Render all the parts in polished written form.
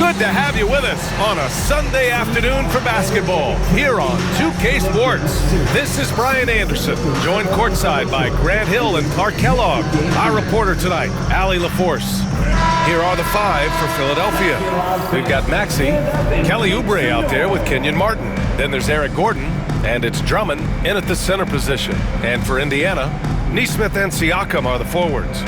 Good to have you with us on a Sunday afternoon for basketball here on 2K Sports. This is Brian Anderson, joined courtside by Grant Hill and Clark Kellogg. Our reporter tonight, Allie LaForce. Here are the five for Philadelphia. We've got Maxey, Kelly Oubre out there with Kenyon Martin. Then there's Eric Gordon, and it's Drummond in at the center position. And for Indiana, Nesmith and Siakam are the forwards.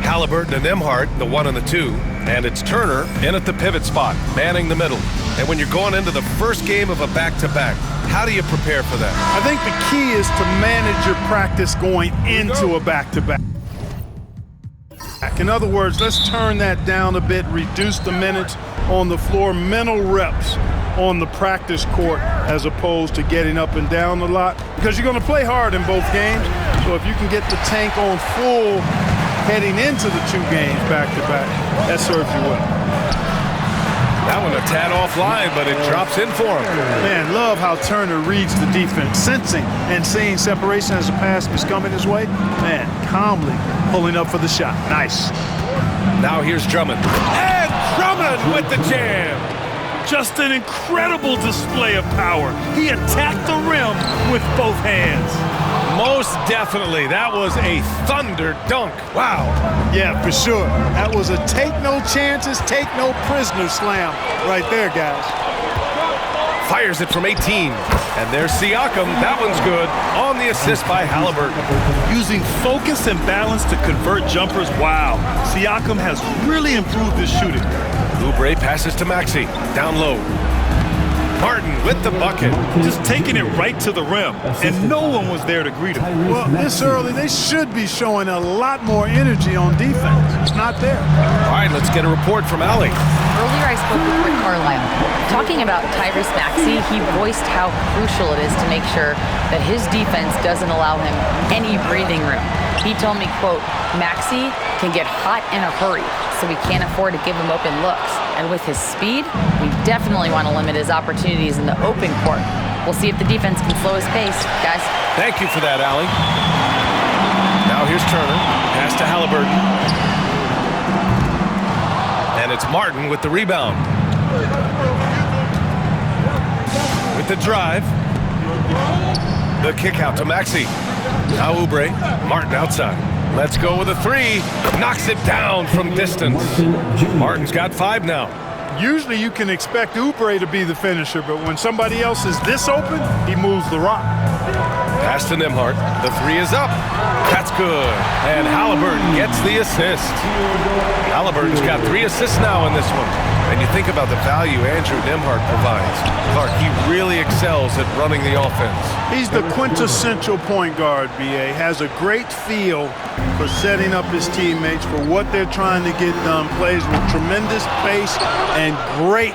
Halliburton and Nembhard, the 1 and the 2. And it's Turner in at the pivot spot, manning the middle. And when you're going into the first game of a back-to-back, how do you prepare for that? I think the key is to manage your practice going into a back-to-back. In other words, let's turn that down a bit, reduce the minutes on the floor, mental reps on the practice court as opposed to getting up and down a lot, because you're going to play hard in both games. So if you can get the tank on full heading into the 2 games back-to-back, that serves you well. That one a tad offline, but it drops in for him. Man, love how Turner reads the defense, sensing and seeing separation as the pass is coming his way. Man, calmly pulling up for the shot. Nice. Now here's Drummond. And Drummond with the jam. Just an incredible display of power. He attacked the rim with both hands. Most definitely. That was a thunder dunk. Wow. Yeah, for sure. That was a take no chances, take no prisoners slam right there, guys. Fires it from 18. And there's Siakam. That one's good. On the assist by Halliburton. Using focus and balance to convert jumpers. Wow. Siakam has really improved his shooting. Oubre passes to Maxey. Down low. Martin with the bucket. Just taking it right to the rim, and no one was there to greet him. Well, this early, they should be showing a lot more energy on defense. It's not there. All right, let's get a report from Allie. Earlier, I spoke with Rick Carlisle. Talking about Tyrese Maxey, he voiced how crucial it is to make sure that his defense doesn't allow him any breathing room. He told me, quote, Maxey can get hot in a hurry, so we can't afford to give him open looks. And with his speed, we definitely want to limit his opportunities in the open court. We'll see if the defense can slow his pace, guys. Thank you for that, Allie. Now here's Turner. Pass to Halliburton. And it's Martin with the rebound. With the drive. The kick out to Maxey. Now Oubre. Martin outside. Let's go with a 3. Knocks it down from distance. Martin's got 5 now. Usually you can expect Oubre to be the finisher, but when somebody else is this open, he moves the rock. Pass to Nembhard. The 3 is up. That's good. And Halliburton gets the assist. Halliburton's got 3 assists now in this one. And you think about the value Andrew Nembhard provides. Clark, he really excels at running the offense. He's the quintessential point guard, B.A. Has a great feel for setting up his teammates for what they're trying to get done. Plays with tremendous pace and great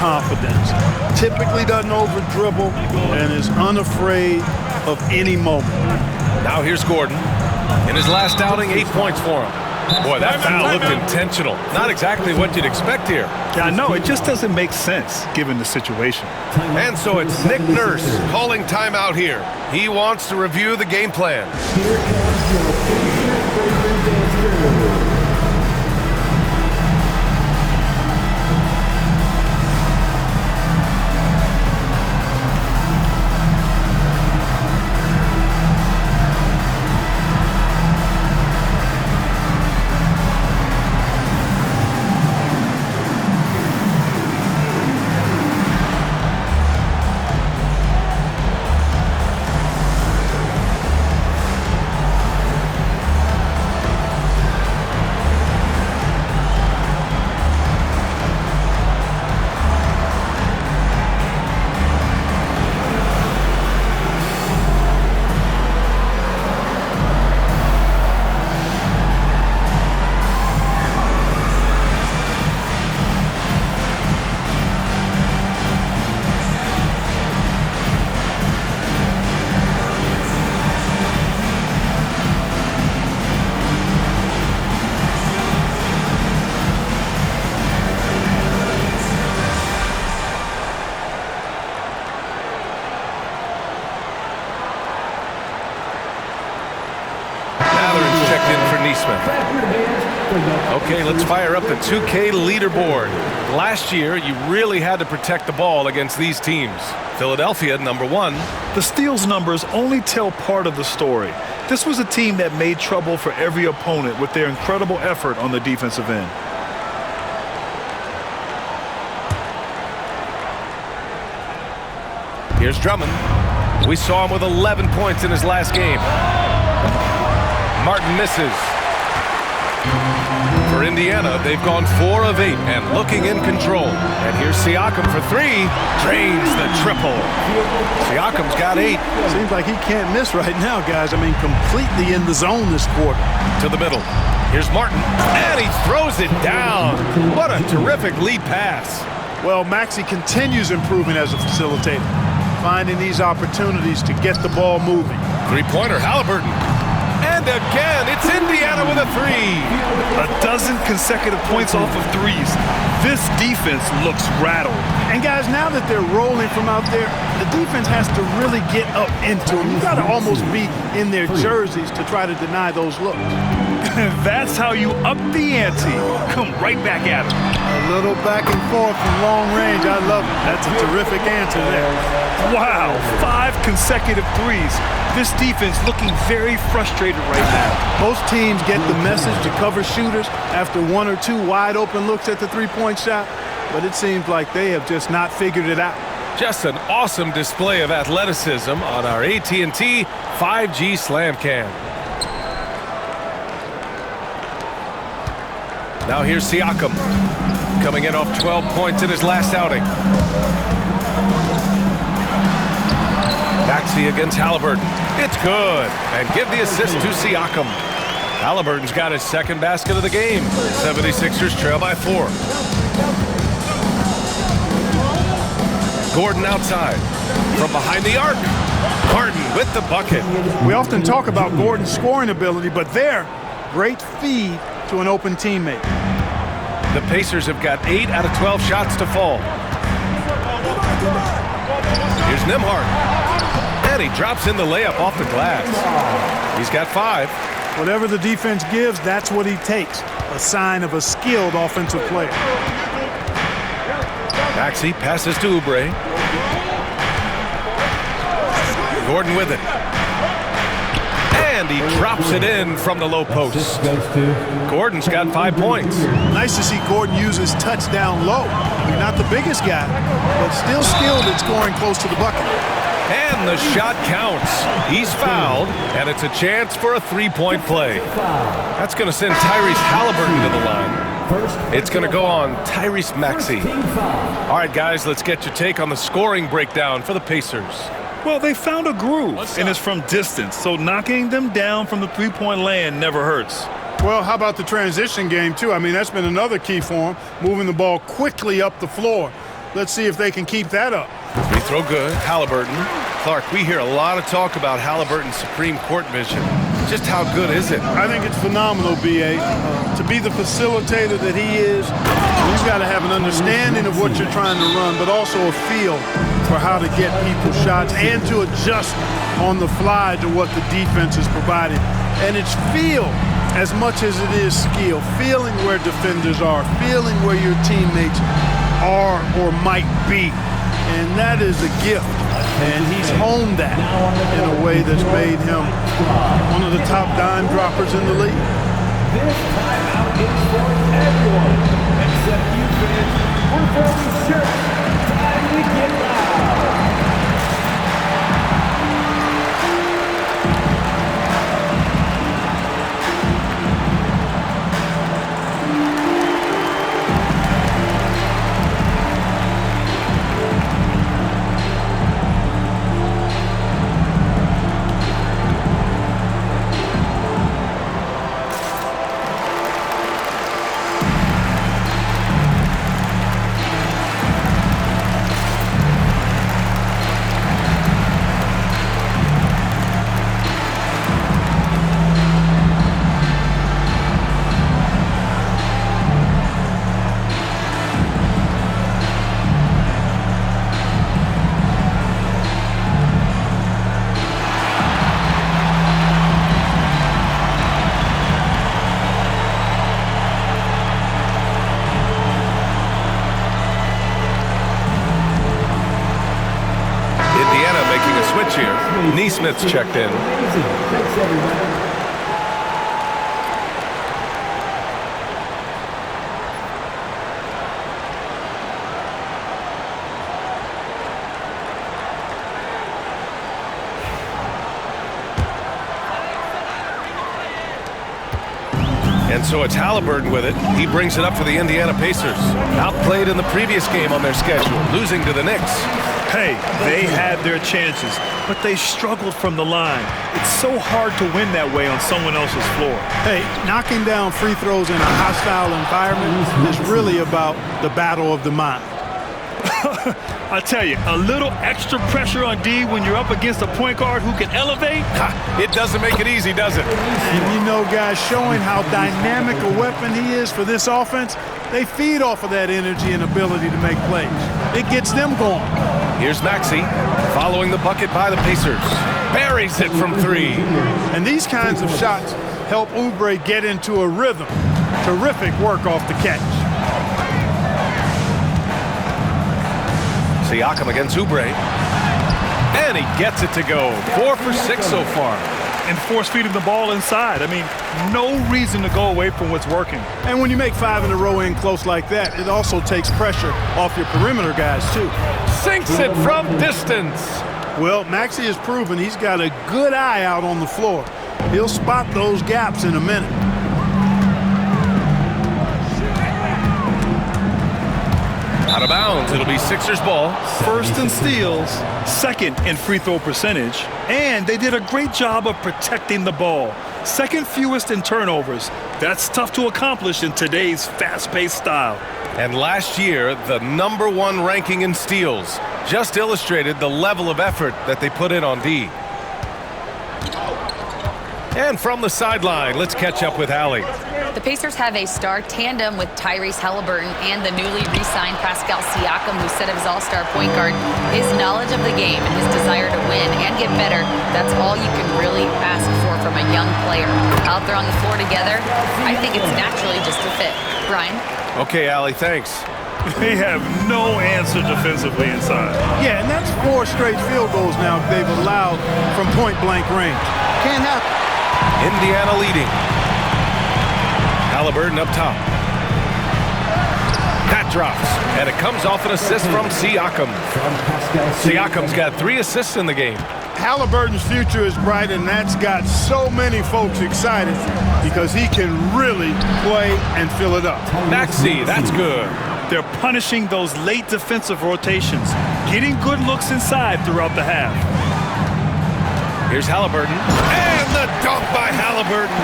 confidence. Typically doesn't over-dribble and is unafraid of any moment. Now here's Gordon. In his last outing, 8 points for him. Boy, that foul looked intentional. Not exactly what you'd expect here. Yeah, I know. It just doesn't make sense given the situation. And so it's Nick Nurse calling timeout here. He wants to review the game plan. Smith. Okay, let's fire up the 2K leaderboard. Last year, you really had to protect the ball against these teams. Philadelphia, number 1. The steals numbers only tell part of the story. This was a team that made trouble for every opponent with their incredible effort on the defensive end. Here's Drummond. We saw him with 11 points in his last game. Martin misses. For Indiana, they've gone 4 of 8 and looking in control. And here's Siakam for 3. Drains the triple. Siakam's got 8. Seems like he can't miss right now, guys. I mean, completely in the zone this quarter. To the middle. Here's Martin. And he throws it down. What a terrific lead pass. Well, Maxey continues improving as a facilitator, finding these opportunities to get the ball moving. Three-pointer, Halliburton. And again, it's Indiana with a 3. A dozen consecutive points off of threes. This defense looks rattled. And guys, now that they're rolling from out there, the defense has to really get up into them. You got to almost be in their jerseys to try to deny those looks. That's how you up the ante. Come right back at them. A little back and forth from long range. I love it. That's a terrific answer there. Wow, 5 consecutive threes. This defense looking very frustrated right now. Most teams get the message to cover shooters after 1 or 2 wide open looks at the three-point shot, but it seems like they have just not figured it out. Just an awesome display of athleticism on our AT&T 5G Slam Cam. Now here's Siakam, coming in off 12 points in his last outing. Maxey against Halliburton. It's good. And give the assist to Siakam. Halliburton's got his second basket of the game. 76ers trail by 4. Gordon outside. From behind the arc. Harden with the bucket. We often talk about Gordon's scoring ability, but there, great feed to an open teammate. The Pacers have got 8 out of 12 shots to fall. Here's Nembhard. And he drops in the layup off the glass. He's got 5. Whatever the defense gives, that's what he takes. A sign of a skilled offensive player. Maxey passes to Oubre. Gordon with it. And he drops it in from the low post. Gordon's got 5 points. Nice to see Gordon use his touch down low. He's not the biggest guy, but still skilled at scoring close to the bucket. And the shot counts. He's fouled, and it's a chance for a 3-point play. That's going to send Tyrese Halliburton to the line. It's going to go on Tyrese Maxey. All right, guys, let's get your take on the scoring breakdown for the Pacers. Well, they found a groove, and it's from distance, so knocking them down from the three-point land never hurts. Well, how about the transition game, too? I mean, that's been another key for them, moving the ball quickly up the floor. Let's see if they can keep that up. Free throw good. Halliburton. Clark, we hear a lot of talk about Halliburton's supreme court vision. Just how good is it? I think it's phenomenal, B.A. To be the facilitator that he is, he's got to have an understanding of what you're trying to run, but also a feel for how to get people shots and to adjust on the fly to what the defense is providing. And it's feel as much as it is skill. Feeling where defenders are, feeling where your teammates are or might be. And that is a gift. And he's honed that in a way that's made him one of the top dime droppers in the league. This timeout is for everyone except you fans. We're throwing shirts. Time to get loud. Neesmith's checked in. Thanks, everybody. And so it's Halliburton with it. He brings it up for the Indiana Pacers. Outplayed in the previous game on their schedule, losing to the Knicks. Hey, they had their chances, but they struggled from the line. It's so hard to win that way on someone else's floor. Hey, knocking down free throws in a hostile environment is really about the battle of the mind. I tell you, a little extra pressure on D when you're up against a point guard who can elevate. It doesn't make it easy, does it? And you know, guys, showing how dynamic a weapon he is for this offense, they feed off of that energy and ability to make plays. It gets them going. Here's Maxey, following the bucket by the Pacers. Buries it from three. And these kinds of shots help Oubre get into a rhythm. Terrific work off the catch. Siakam against Oubre. And he gets it to go. 4 for 6 so far. And force-feeding the ball inside. I mean, no reason to go away from what's working. And when you make 5 in a row in close like that, it also takes pressure off your perimeter guys, too. Sinks it from distance. Well, Maxey has proven he's got a good eye out on the floor. He'll spot those gaps in a minute. Out of bounds. It'll be Sixers ball. First in steals, second in free throw percentage, and they did a great job of protecting the ball. Second fewest in turnovers. That's tough to accomplish in today's fast-paced style. And last year, the #1 ranking in steals just illustrated the level of effort that they put in on D. And from the sideline, let's catch up with Allie. The Pacers have a star tandem with Tyrese Halliburton and the newly re-signed Pascal Siakam, who said of his all-star point guard, his knowledge of the game and his desire to win and get better, that's all you can really ask for from a young player. Out there on the floor together, I think it's naturally just a fit. Brian? Okay, Allie, thanks. They have no answer defensively inside. Yeah, and that's 4 straight field goals now they've allowed from point-blank range. Can't happen. Indiana leading. Halliburton up top. That drops, and it comes off an assist from Siakam. Siakam's got 3 assists in the game. Halliburton's future is bright, and that's got so many folks excited because he can really play and fill it up. Maxey, that's good. They're punishing those late defensive rotations, getting good looks inside throughout the half. Here's Halliburton, and the dunk by Halliburton.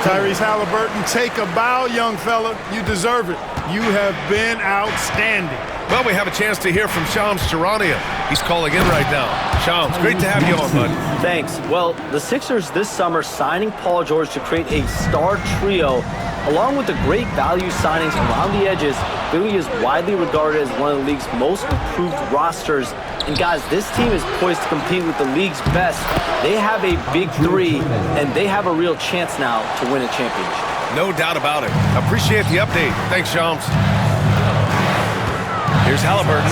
Tyrese Halliburton, take a bow, young fella. You deserve it. You have been outstanding. Well, we have a chance to hear from Shams Charania. He's calling in right now. Shams, great to have you on, bud. Thanks. Well, the Sixers this summer signing Paul George to create a star trio, along with the great value signings around the edges, really is widely regarded as one of the league's most improved rosters. And guys, this team is poised to compete with the league's best. They have a big 3, and they have a real chance now to win a championship. No doubt about it. Appreciate the update. Thanks, Shams. Here's Halliburton.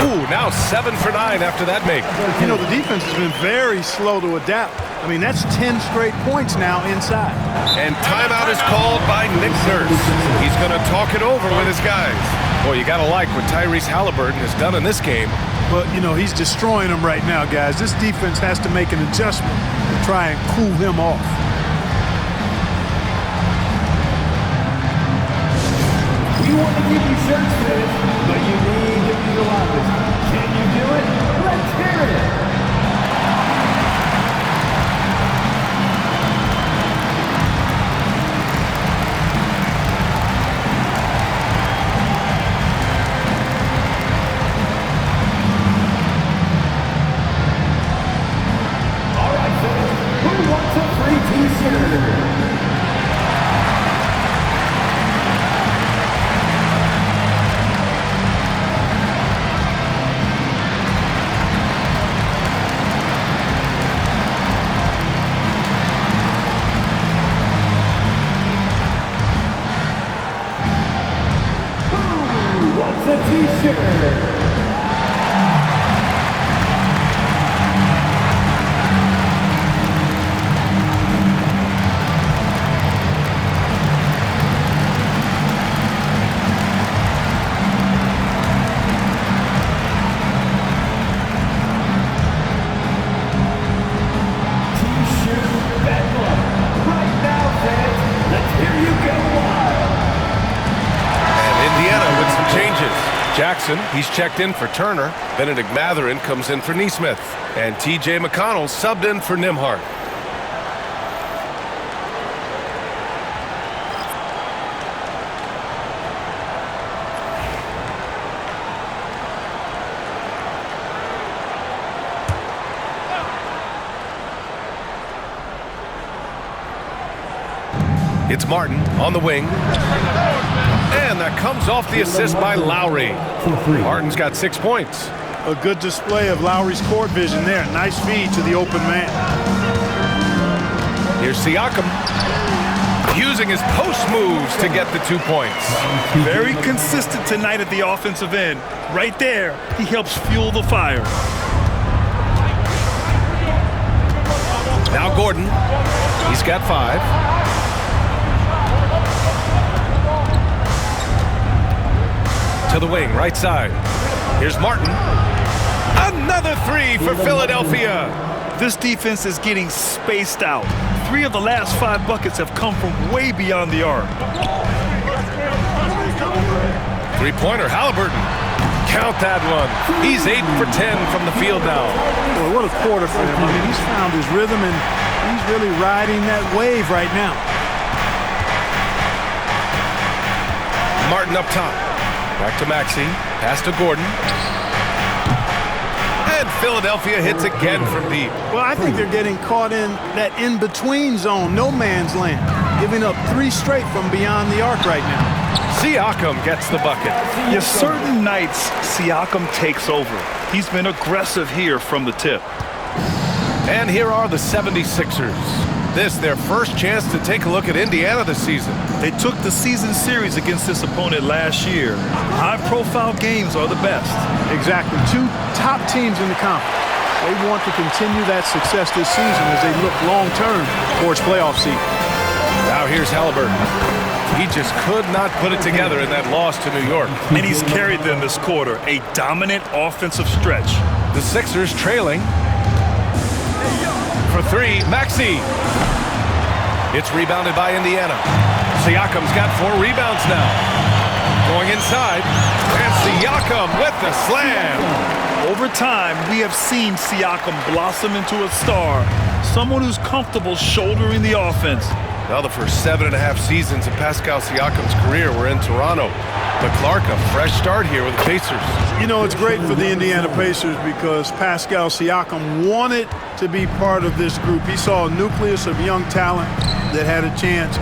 Ooh, now 7 for 9 after that make. You know, the defense has been very slow to adapt. I mean, that's 10 straight points now inside. And timeout is called by Nick Nurse. He's going to talk it over with his guys. Boy, you got to like what Tyrese Halliburton has done in this game. But, you know, he's destroying them right now, guys. This defense has to make an adjustment to try and cool him off. We want to give you shirts, fans, but you need to be the loudest. Can you do it? Let's hear it! All right, fans, who wants a free t-shirt? What's a t-shirt? Jackson, he's checked in for Turner. Benedict Matherin comes in for Neesmith. And T.J. McConnell subbed in for Nimhart. It's Martin on the wing. And that comes off the assist by Lowry. Martin's got 6 points. A good display of Lowry's court vision there. Nice feed to the open man. Here's Siakam using his post moves to get the 2 points. Very consistent tonight at the offensive end. Right there, he helps fuel the fire. Now Gordon. He's got 5. To the wing, right side. Here's Martin. Another 3 for Philadelphia. This defense is getting spaced out. 3 of the last 5 buckets have come from way beyond the arc. Three-pointer, Halliburton. Count that one. He's 8 for 10 from the field now. Boy, what a quarter for him. I mean, he's found his rhythm, and he's really riding that wave right now. Martin up top. Back to Maxey. Pass to Gordon. And Philadelphia hits again from deep. Well, I think they're getting caught in that in-between zone, no man's land, giving up 3 straight from beyond the arc right now. Siakam gets the bucket. Yes, certain nights, Siakam takes over. He's been aggressive here from the tip. And here are the 76ers. This their first chance to take a look at Indiana this season. They took the season series against this opponent last year. High-profile games are the best. Exactly. 2 top teams in the conference. They want to continue that success this season as they look long-term towards playoff seeding. Now here's Halliburton. He just could not put it together in that loss to New York. And he's carried them this quarter. A dominant offensive stretch. The Sixers trailing. For 3, Maxey. It's rebounded by Indiana. Siakam's got 4 rebounds now. Going inside. And Siakam with the slam. Over time, we have seen Siakam blossom into a star. Someone who's comfortable shouldering the offense. Now the first 7.5 seasons of Pascal Siakam's career were in Toronto. But Clark, a fresh start here with the Pacers. You know, it's great for the Indiana Pacers because Pascal Siakam wanted to be part of this group. He saw a nucleus of young talent that had a chance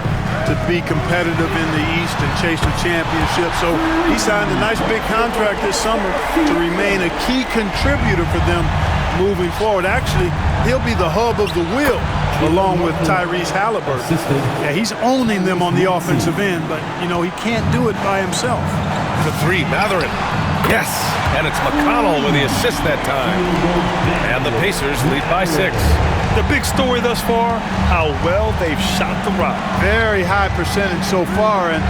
to be competitive in the East and chase a championship. So he signed a nice big contract this summer to remain a key contributor for them moving forward. Actually, he'll be the hub of the wheel along with Tyrese Halliburton. Yeah, he's owning them on the offensive end, but, you know, he can't do it by himself. The 3, Matherin. Yes, and it's McConnell with the assist that time. And the Pacers lead by 6. The big story thus far, how well they've shot the rock. Very high percentage so far, and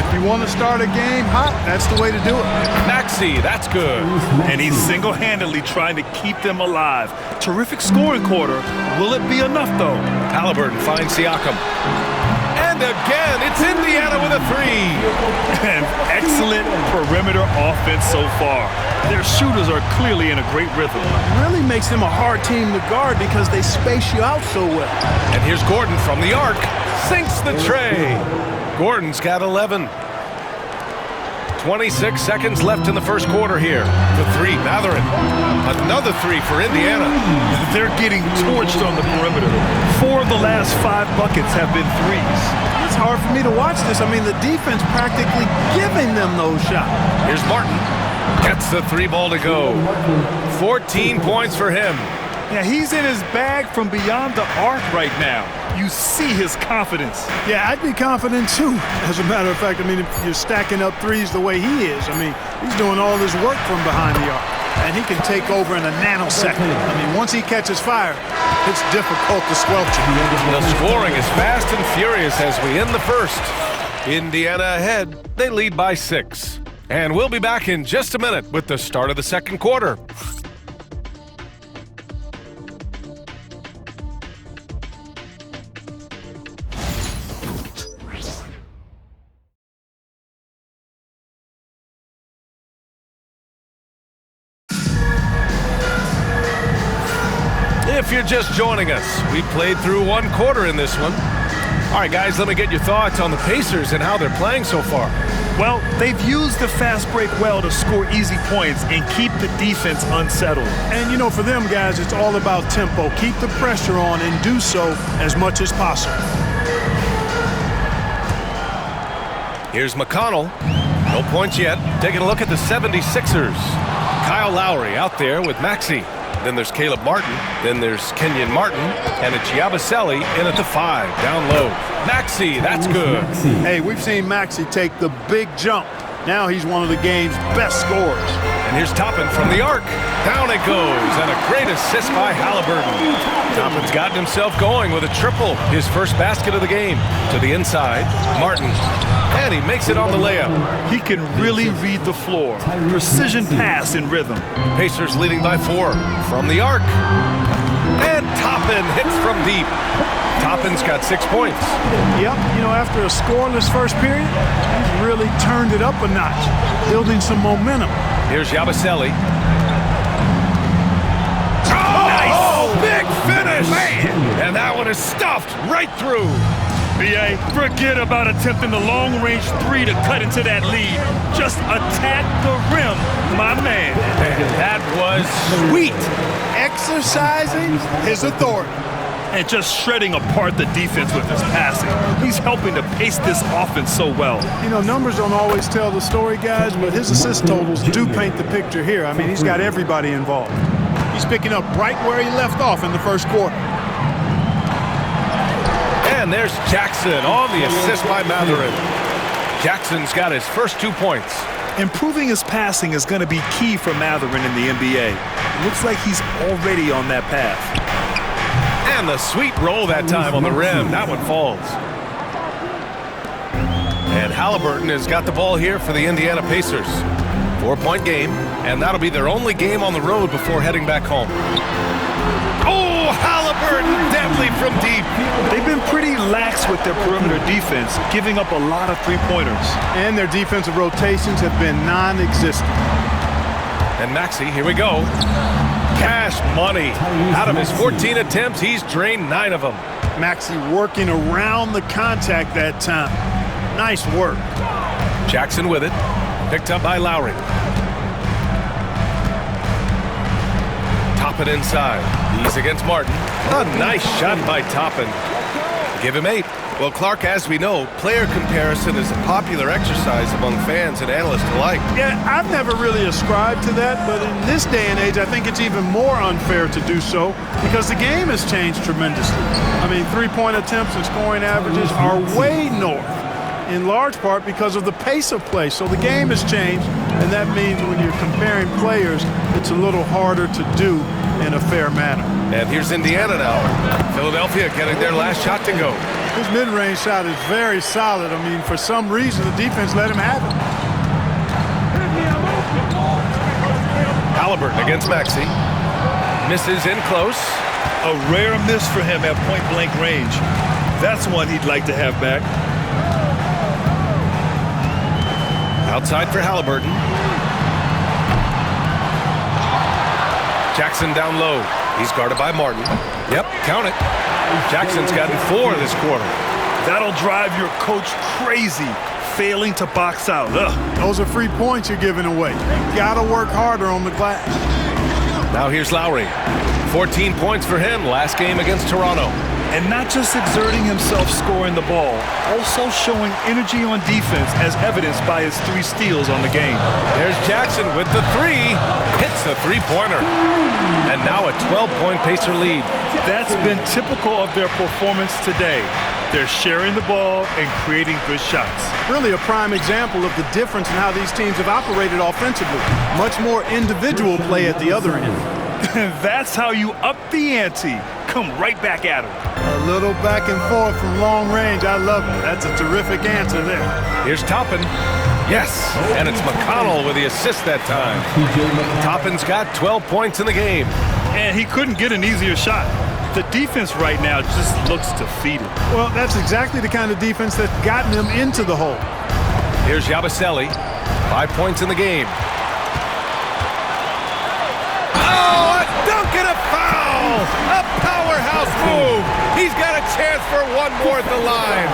if you want to start a game hot, that's the way to do it. Maxey, that's good. And he's single-handedly trying to keep them alive. Terrific scoring quarter. Will it be enough, though? Halliburton finds Siakam. And again, it's Indiana with a 3. An excellent perimeter offense so far. Their shooters are clearly in a great rhythm. It really makes them a hard team to guard because they space you out so well. And here's Gordon from the arc. Sinks the tray. Gordon's got 11. 26 seconds left in the first quarter here. The 3, Matherin. Another 3 for Indiana. They're getting torched on the perimeter. 4 of the last 5 buckets have been 3s. It's hard for me to watch this. I mean, the defense practically giving them those shots. Here's Martin. Gets the 3 ball to go. 14 points for him. Yeah, he's in his bag from beyond the arc right now. You see his confidence. Yeah, I'd be confident too. As a matter of fact, I mean, if you're stacking up 3s the way he is, I mean, he's doing all this work from behind the arc. And he can take over in a nanosecond. I mean, once he catches fire, it's difficult to squelch him. The scoring is fast and furious as we end the first. Indiana ahead. They lead by 6. And we'll be back in just a minute with the start of the second quarter. you're just joining us, we played through one quarter in this one. All right, guys, let me get your thoughts on the Pacers and how they're playing so far. Well, they've used the fast break well to score easy points and keep the defense unsettled. And, you know, for them, guys, it's all about tempo. Keep the pressure on and do so as much as possible. Here's McConnell. No points yet. Taking a look at the 76ers. Kyle Lowry out there with Maxey. Then there's Caleb Martin. Then there's Kenyon Martin. And it's Yabusele in at the 5, down low. Maxey, that's good. Hey, we've seen Maxey take the big jump. Now he's one of the game's best scorers. And here's Toppin from the arc. Down it goes, and a great assist by Halliburton. Toppin's gotten himself going with a triple, his first basket of the game. To the inside, Martin. And he makes it on the layup. He can really read the floor. Precision pass in rhythm. Pacers leading by 4 from the arc. And Toppin hits from deep. Toppin's got 6 points. Yep, you know, after a scoreless first period, he's really turned it up a notch, building some momentum. Here's Yabusele. Nice! Oh, big finish! Man. And that one is stuffed right through. B.A., forget about attempting the long-range 3 to cut into that lead. Just attack the rim, my man. That was sweet. Exercising his authority. And just shredding apart the defense with his passing. He's helping to pace this offense so well. You know, numbers don't always tell the story, guys, but his assist totals do paint the picture here. I mean, he's got everybody involved. He's picking up right where he left off in the first quarter. And there's Jackson on the assist by Matherin. Jackson's got his first 2 points. Improving his passing is going to be key for Matherin in the NBA. It looks like he's already on that path. And the sweet roll that time on the rim. That one falls. And Halliburton has got the ball here for the Indiana Pacers. 4-point game, and that'll be their only game on the road before heading back home. Oh, Halliburton, deadly from deep. They've been pretty lax with their perimeter defense, giving up a lot of three-pointers. And their defensive rotations have been non-existent. And Maxey, here we go. Cash money. Out of his 14 attempts, he's drained 9 of them. Maxey working around the contact that time. Nice work. Jackson with it. Picked up by Lowry. Toppin inside. He's against Martin. A nice shot by Toppin. Give him 8. Well, Clark, as we know, player comparison is a popular exercise among fans and analysts alike. Yeah, I've never really ascribed to that, but in this day and age, I think it's even more unfair to do so because the game has changed tremendously. I mean, three-point attempts and scoring averages are way north, in large part because of the pace of play. So the game has changed, and that means when you're comparing players, it's a little harder to do in a fair manner. And here's Indiana now. Philadelphia getting their last shot to go. His mid-range shot is very solid. I mean, for some reason, the defense let him have it. Halliburton against Maxey. Misses in close. A rare miss for him at point-blank range. That's one he'd like to have back. Outside for Halliburton. Jackson down low. He's guarded by Martin. Yep, count it. Jackson's gotten 4 this quarter. That'll drive your coach crazy, failing to box out. Ugh. Those are free points you're giving away. Gotta work harder on the glass. Now here's Lowry. 14 points for him last game against Toronto. And not just exerting himself scoring the ball, also showing energy on defense as evidenced by his 3 steals on the game. There's Jackson with the 3. Hits the three-pointer. And now a 12-point Pacer lead. That's been typical of their performance today. They're sharing the ball and creating good shots. Really a prime example of the difference in how these teams have operated offensively. Much more individual play at the other end. That's how you up the ante. Come right back at him. A little back and forth from long range. I love it. That's a terrific answer there. Here's Toppin. Yes, and it's McConnell with the assist that time. Toppin's got 12 points in the game. And he couldn't get an easier shot. The defense right now just looks defeated. Well, that's exactly the kind of defense that's gotten them into the hole. Here's Yabusele. 5 points in the game. Oh, a dunk and a foul! ball. A powerhouse move. He's got a chance for one more at the line.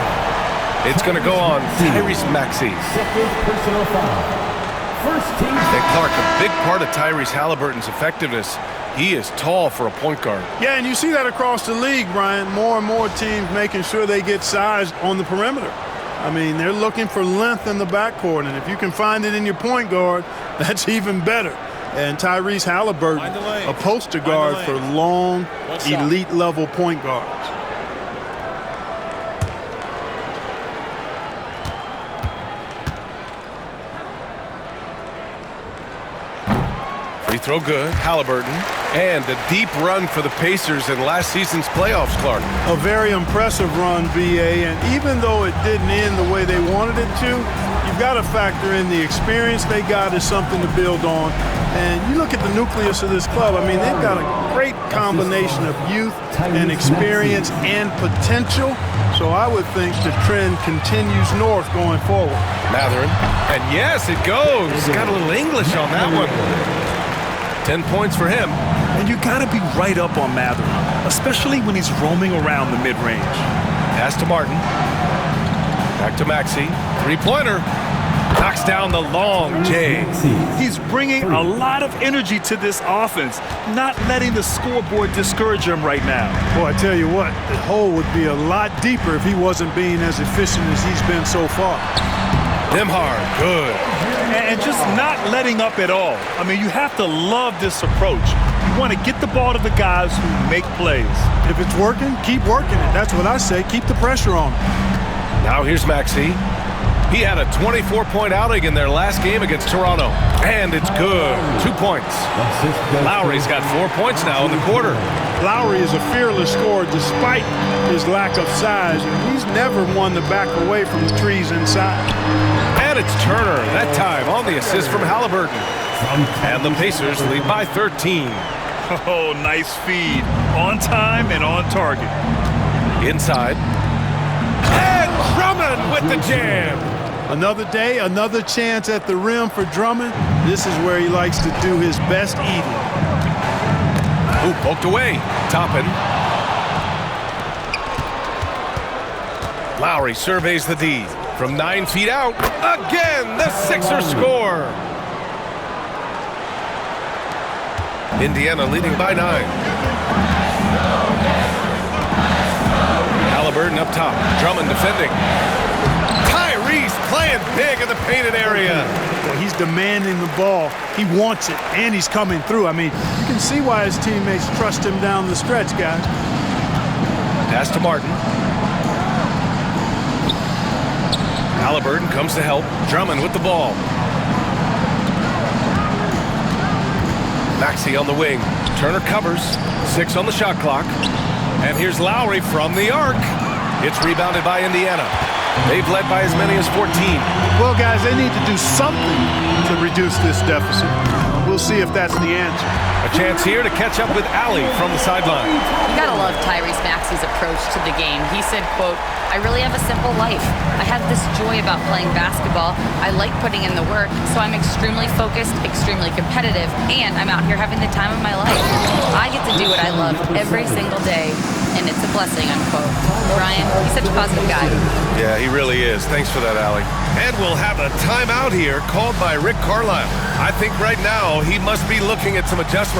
It's going to go on Tyrese Maxey. Second personal foul. First team. And Clark, a big part of Tyrese Halliburton's effectiveness, he is tall for a point guard. Yeah, and you see that across the league, Brian. More and more teams making sure they get size on the perimeter. I mean, they're looking for length in the backcourt, and if you can find it in your point guard, that's even better. And Tyrese Halliburton, a poster guard for long, elite-level point guards. Free throw good, Halliburton. And a deep run for the Pacers in last season's playoffs, Clark. A very impressive run, BA, and even though it didn't end the way they wanted it to, you've got to factor in the experience they got as something to build on. And you look at the nucleus of this club, I mean, they've got a great combination of youth and experience and potential. So I would think the trend continues north going forward. Matherin. And yes, it goes. Got a little English on that one. 10 points for him. And you got to be right up on Matherin, especially when he's roaming around the mid-range. Pass to Martin. Back to Maxey. Three-pointer. Knocks down the long J. He's bringing a lot of energy to this offense, not letting the scoreboard discourage him right now. Boy, I tell you what, the hole would be a lot deeper if he wasn't being as efficient as he's been so far. Nembhard, good. And just not letting up at all. I mean, you have to love this approach. You want to get the ball to the guys who make plays. If it's working, keep working it. That's what I say. Keep the pressure on. Now here's Maxey. He had a 24-point outing in their last game against Toronto. And it's good. 2 points. Lowry's got 4 points now in the quarter. Lowry is a fearless scorer despite his lack of size, and he's never one to back away from the trees inside. And it's Turner, that time on the assist from Halliburton. And the Pacers lead by 13. Oh, nice feed. On time and on target. Inside. And Drummond with the jam. Another day, another chance at the rim for Drummond. This is where he likes to do his best eating. Ooh, poked away. Toppin. Lowry surveys the D. From 9 feet out. Again, the Sixers score. Indiana leading by 9. Halliburton up top. Drummond defending. Tyrese playing big in the painted area. Well, he's demanding the ball. He wants it, and he's coming through. I mean, you can see why his teammates trust him down the stretch, guys. Pass to Martin. Halliburton comes to help. Drummond with the ball. Maxey on the wing. Turner covers. 6 on the shot clock. And here's Lowry from the arc. It's rebounded by Indiana. They've led by as many as 14. Well, guys, they need to do something to reduce this deficit. We'll see if that's the answer. A chance here to catch up with Allie from the sideline. You gotta love Tyrese Maxey's approach to the game. He said, quote, "I really have a simple life. I have this joy about playing basketball. I like putting in the work, so I'm extremely focused, extremely competitive, and I'm out here having the time of my life. I get to do what I love every single day, and it's a blessing," unquote. Brian, he's such a positive guy. Yeah, he really is. Thanks for that, Allie. And we'll have a timeout here called by Rick Carlisle. I think right now he must be looking at some adjustments.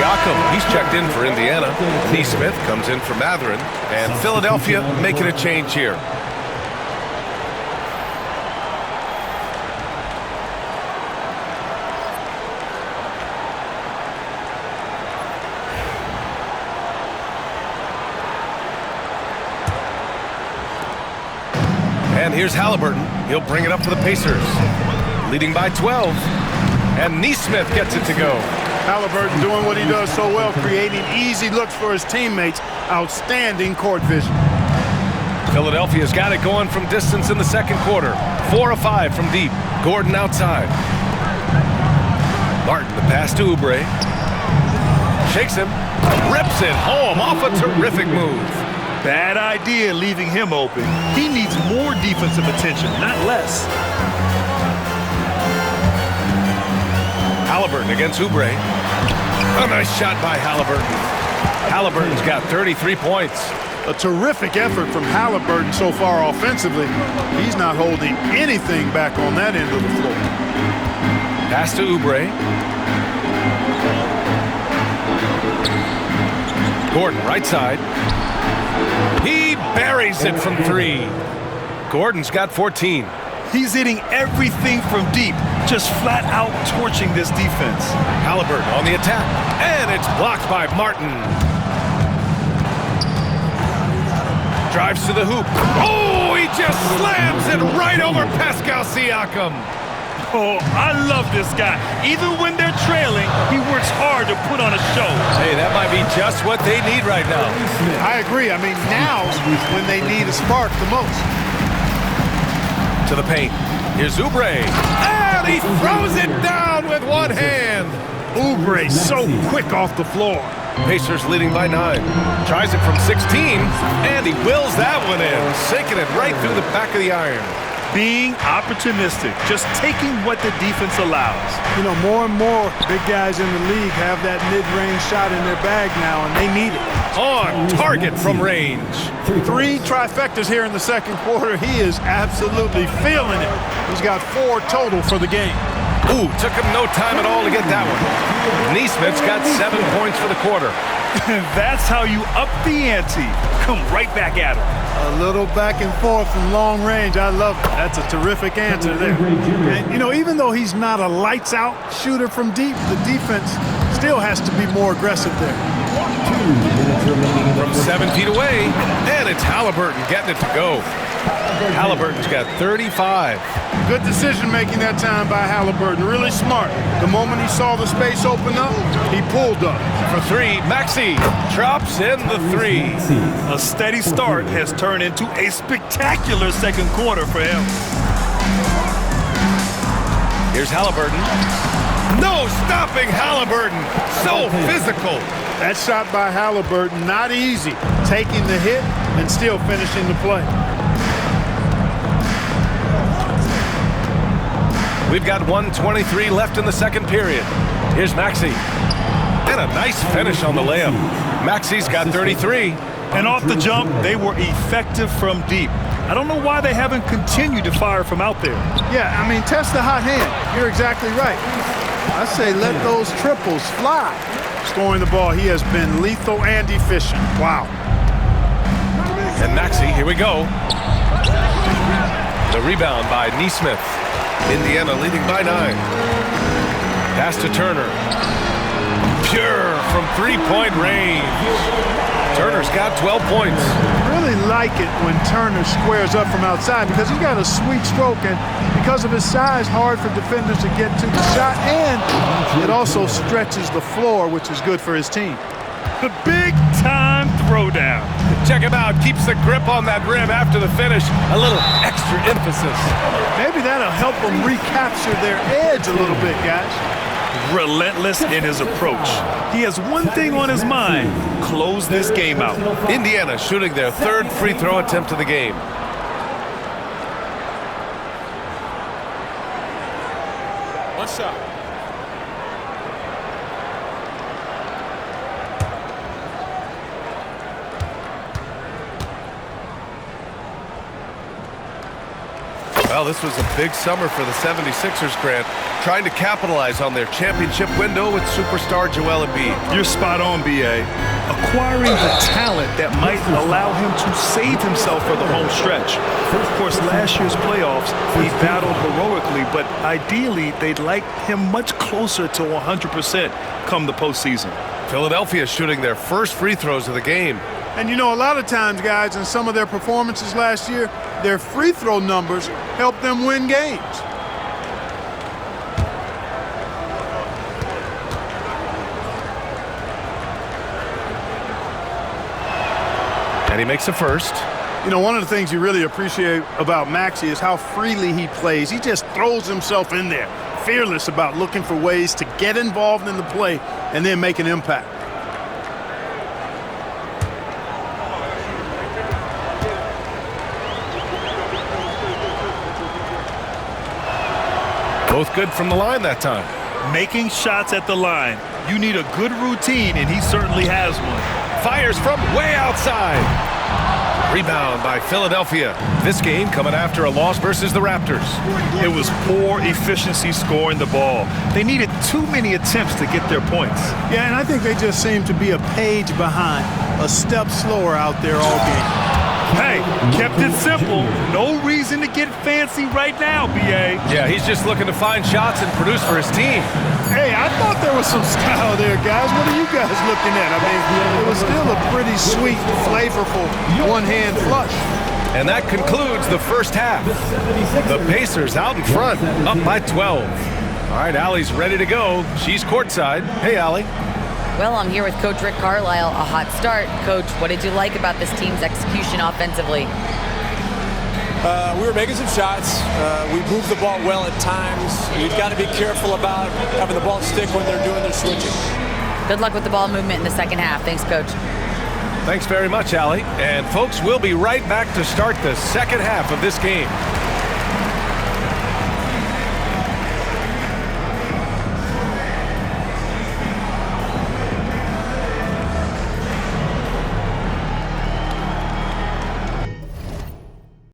Siakam, he's checked in for Indiana. Neesmith comes in for Matherin. And Philadelphia making a change here. And here's Halliburton. He'll bring it up for the Pacers. Leading by 12. And Neesmith gets it to go. Halliburton doing what he does so well, creating easy looks for his teammates. Outstanding court vision. Philadelphia's got it going from distance in the second quarter. 4 of 5 from deep. Gordon outside. Martin, the pass to Oubre. Shakes him. Rips it home off a terrific move. Bad idea leaving him open. He needs more defensive attention, not less. Halliburton against Oubre. A nice shot by Halliburton. Halliburton's got 33 points. A terrific effort from Halliburton so far offensively. He's not holding anything back on that end of the floor. Pass to Oubre. Gordon, right side. He buries it from 3. Gordon's got 14. He's hitting everything from deep, just flat out torching this defense. Halliburton on the attack, and it's blocked by Martin. Drives to the hoop. Oh, he just slams it right over Pascal Siakam. Oh, I love this guy. Even when they're trailing, he works hard to put on a show. Hey, that might be just what they need right now. I agree. I mean, now when they need a spark the most. To the paint. Here's Oubre. And he throws it down with one hand. Oubre so quick off the floor. Pacers leading by 9. Tries it from 16, and he wills that one in, sinking it right through the back of the iron. Being opportunistic, just taking what the defense allows. You know, more and more big guys in the league have that mid-range shot in their bag now, and they need it. On target from range. 3 trifectas here in the second quarter. He is absolutely feeling it. He's got 4 total for the game. Ooh, took him no time at all to get that one. Neesmith's got 7 points for the quarter. That's how you up the ante. Come right back at him. A little back and forth from long range. I love it. That's a terrific answer there. And, you know, even though he's not a lights-out shooter from deep, the defense still has to be more aggressive there. From 7 feet away, and it's Halliburton getting it to go. Halliburton's got 35. Good decision-making that time by Halliburton. Really smart. The moment he saw the space open up, he pulled up. For 3, Maxey drops in the 3. A steady start has turned into a spectacular second quarter for him. Here's Halliburton. No stopping Halliburton. So physical. That shot by Halliburton, not easy. Taking the hit and still finishing the play. We've got 1:23 left in the second period. Here's Maxey. And a nice finish on the layup. Maxey's got 33. And off the jump, they were effective from deep. I don't know why they haven't continued to fire from out there. Yeah, I mean, test the hot hand. You're exactly right. I say let those triples fly. Scoring the ball, he has been lethal and efficient. Wow. And Maxey, here we go. The rebound by Neesmith. Indiana leading by 9. Pass to Turner. Pure from 3-point range. Turner's got 12 points. Really like it when Turner squares up from outside because he's got a sweet stroke, and because of his size, hard for defenders to get to the shot, and it also stretches the floor, which is good for his team. The big-time throwdown. Check him out. Keeps the grip on that rim after the finish. A little extra emphasis. Maybe that'll help them recapture their edge a little bit, guys. Relentless in his approach. He has one thing on his mind: close this game out. Indiana shooting their 3rd free throw attempt of the game. One shot. Well, this was a big summer for the 76ers, Grant, trying to capitalize on their championship window with superstar Joel Embiid. You're spot on, B.A. Acquiring the talent that might allow him to save himself for the home stretch. Of course, last year's playoffs, he battled heroically, but ideally, they'd like him much closer to 100% come the postseason. Philadelphia shooting their first free throws of the game. And you know, a lot of times, guys, in some of their performances last year, their free throw numbers helped them win games. And he makes a first. You know, one of the things you really appreciate about Maxey is how freely he plays. He just throws himself in there, fearless about looking for ways to get involved in the play and then make an impact. Both good from the line that time. Making shots at the line. You need a good routine, and he certainly has one. Fires from way outside. Rebound by Philadelphia. This game coming after a loss versus the Raptors. It was poor efficiency scoring the ball. They needed too many attempts to get their points. Yeah, and I think they just seem to be a page behind, a step slower out there all game. Hey, kept it simple. No reason to get fancy right now, B.A. Yeah, he's just looking to find shots and produce for his team. Hey, I thought there was some style there, guys. What are you guys looking at? I mean, it was still a pretty sweet, flavorful one-hand flush. And that concludes the first half. The Pacers out in front, up by 12. All right, Allie's ready to go. She's courtside. Hey, Allie. Well, I'm here with Coach Rick Carlisle. A hot start. Coach, what did you like about this team's execution offensively? We were making some shots. We moved the ball well at times. You've got to be careful about having the ball stick when they're doing their switching. Good luck with the ball movement in the second half. Thanks, Coach. Thanks very much, Allie. And folks, we'll be right back to start the second half of this game.